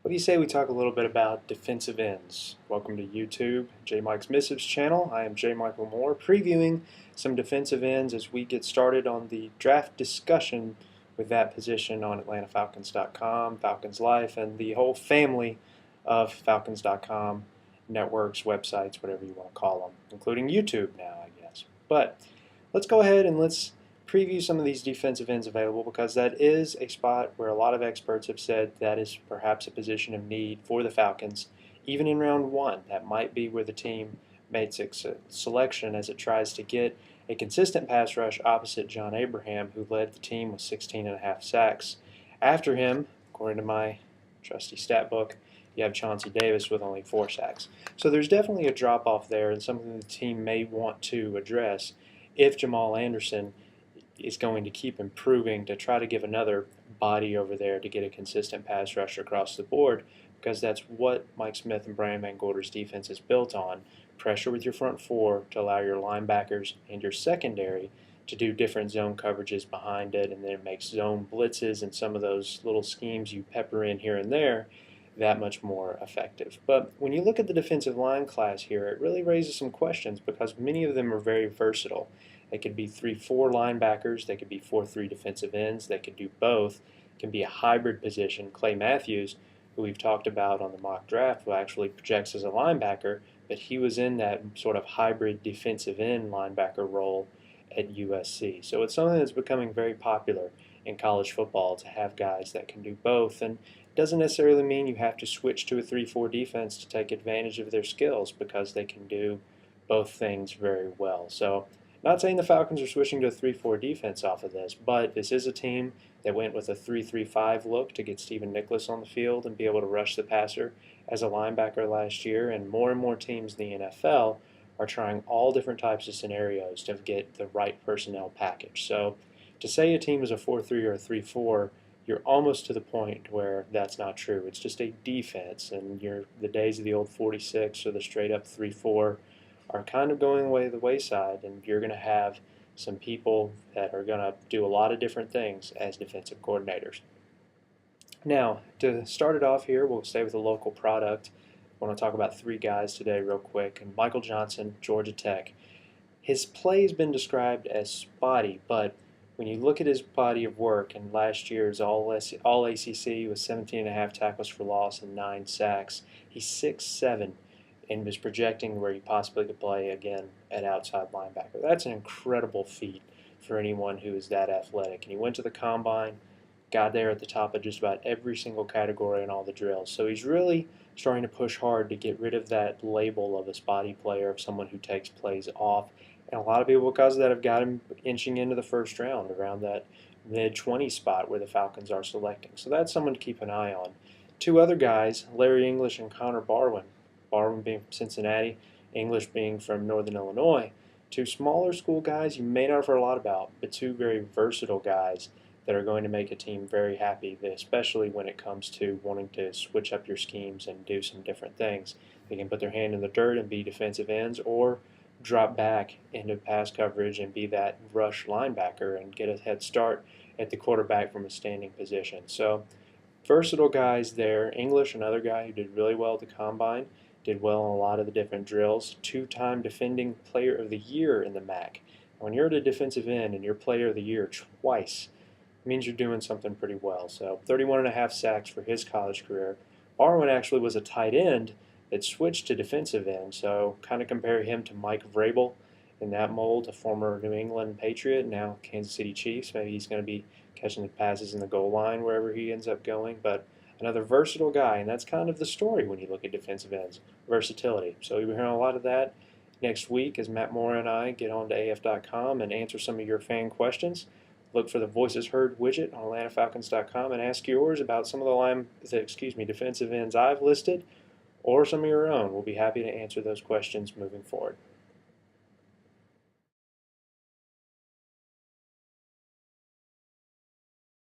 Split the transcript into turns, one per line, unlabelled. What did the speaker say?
What do you say we talk a little bit about defensive ends? Welcome to YouTube, J.Mike's Missives channel. I am J. Michael Moore, previewing some defensive ends as we get started on the draft discussion with that position on AtlantaFalcons.com, Falcons Life, and the whole family of Falcons.com networks, websites, whatever you want to call them, including YouTube now, I guess. But let's go ahead and let's preview some of these defensive ends available, because that is a spot where a lot of experts have said that is perhaps a position of need for the Falcons. Even in round one, that might be where the team makes its selection as it tries to get a consistent pass rush opposite John Abraham, who led the team with 16.5 sacks. After him, according to my trusty stat book, you have Chauncey Davis with only 4 sacks. So there's definitely a drop off there, and something the team may want to address if Jamal Anderson is going to keep improving to try to give another body over there to get a consistent pass rush across the board, because that's what Mike Smith and Brian Van Gorder's defense is built on. Pressure with your front four to allow your linebackers and your secondary to do different zone coverages behind it, and then it makes zone blitzes and some of those little schemes you pepper in here and there that much more effective. But when you look at the defensive line class here, it really raises some questions because many of them are very versatile. They could be 3-4 linebackers, they could be 4-3 defensive ends, they could do both. It can be a hybrid position. Clay Matthews, who we've talked about on the mock draft, who actually projects as a linebacker, but he was in that sort of hybrid defensive end linebacker role at USC. So it's something that's becoming very popular in college football to have guys that can do both. And it doesn't necessarily mean you have to switch to a 3-4 defense to take advantage of their skills, because they can do both things very well. So not saying the Falcons are switching to a 3-4 defense off of this, but this is a team that went with a 3-3-5 look to get Stephen Nicholas on the field and be able to rush the passer as a linebacker last year. And more teams in the NFL are trying all different types of scenarios to get the right personnel package. So to say a team is a 4-3 or a 3-4, you're almost to the point where that's not true. It's just a defense, and the days of the old 46 or the straight up 3-4 are kind of going away the wayside, and you're going to have some people that are going to do a lot of different things as defensive coordinators. Now, to start it off here, we'll stay with a local product. I want to talk about 3 guys today real quick. And Michael Johnson, Georgia Tech. His play has been described as spotty, but when you look at his body of work, and last year's all ACC was 17.5 tackles for loss and 9 sacks. He's 6'7", and was projecting where he possibly could play again at outside linebacker. That's an incredible feat for anyone who is that athletic. And he went to the combine, got there at the top of just about every single category in all the drills. So he's really starting to push hard to get rid of that label of a spotty player, of someone who takes plays off. And a lot of people, because of that, have got him inching into the first round, around that mid-20 spot where the Falcons are selecting. So that's someone to keep an eye on. 2 other guys, Larry English and Connor Barwin. Barwin being from Cincinnati, English being from Northern Illinois. 2 smaller school guys you may not have heard a lot about, but 2 very versatile guys that are going to make a team very happy, especially when it comes to wanting to switch up your schemes and do some different things. They can put their hand in the dirt and be defensive ends, or drop back into pass coverage and be that rush linebacker and get a head start at the quarterback from a standing position. So versatile guys there. English, another guy who did really well at the combine, did well in a lot of the different drills. 2-time defending player of the year in the MAC. When you're at a defensive end and you're player of the year twice, it means you're doing something pretty well. So 31.5 sacks for his college career. Barwin actually was a tight end that switched to defensive end, so kind of compare him to Mike Vrabel in that mold, a former New England Patriot, now Kansas City Chiefs. Maybe he's going to be catching the passes in the goal line wherever he ends up going, but another versatile guy, and that's kind of the story when you look at defensive ends, versatility. So you'll be hearing a lot of that next week as Matt Moore and I get on to AF.com and answer some of your fan questions. Look for the Voices Heard widget on AtlantaFalcons.com and ask yours about some of the defensive ends I've listed, or some of your own. We'll be happy to answer those questions moving forward.